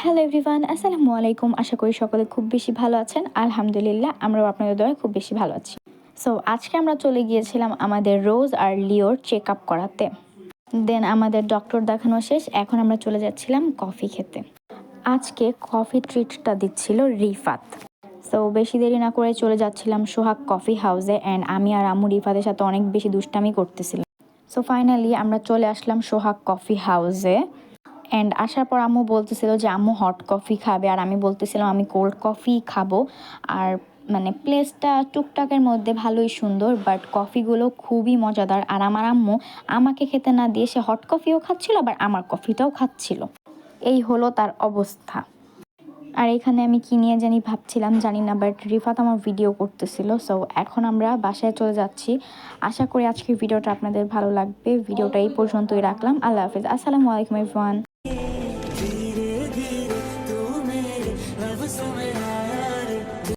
Hello everyone, আসসালামু আলাইকুম। আশা করি সকলে খুব বেশি ভালো আছেন। আলহামদুলিল্লাহ, আমরাও আপনাদের দয়ায় খুব বেশি ভালো আছি। সো আজকে আমরা চলে গিয়েছিলাম আমাদের রোজ আর লিওর চেক আপ করাতে। দেন আমাদের ডক্টর দেখানো শেষ, এখন আমরা চলে যাচ্ছিলাম কফি খেতে। আজকে কফি ট্রিটটা দিচ্ছিল রিফাত। সো বেশি দেরি না করে চলে যাচ্ছিলাম সোহাগ কফি হাউসে, অ্যান্ড আমি আর আম্মু রিফাতের সাথে অনেক বেশি দুষ্টামি করতেছিলাম। সো ফাইনালি আমরা চলে আসলাম সোহাগ কফি হাউসে। অ্যান্ড আসার পর আম্মু বলতেছিল যে আম্মু হট কফি খাবে, আর আমি বলতেছিলাম আমি কোল্ড কফি খাবো। আর প্লেসটা টুকটাকের মধ্যে ভালোই সুন্দর, বাট কফিগুলো খুবই মজাদার। আর আমার আম্মু আমাকে খেতে না দিয়ে সে হট কফিও খাচ্ছিল, আবার আমার কফিটাও খাচ্ছিল। এই হলো তার অবস্থা। আর এখানে আমি কি নিয়ে ভাবছিলাম জানি না, বাট রিফাত আমার ভিডিও করতেছিল। সো এখন আমরা বাসায় চলে যাচ্ছি। আশা করি আজকের ভিডিওটা আপনাদের ভালো লাগবে। ভিডিওটা এই পর্যন্তই রাখলাম। আল্লাহ হাফিজ। আসসালামু আলাইকুম এভরিওয়ান।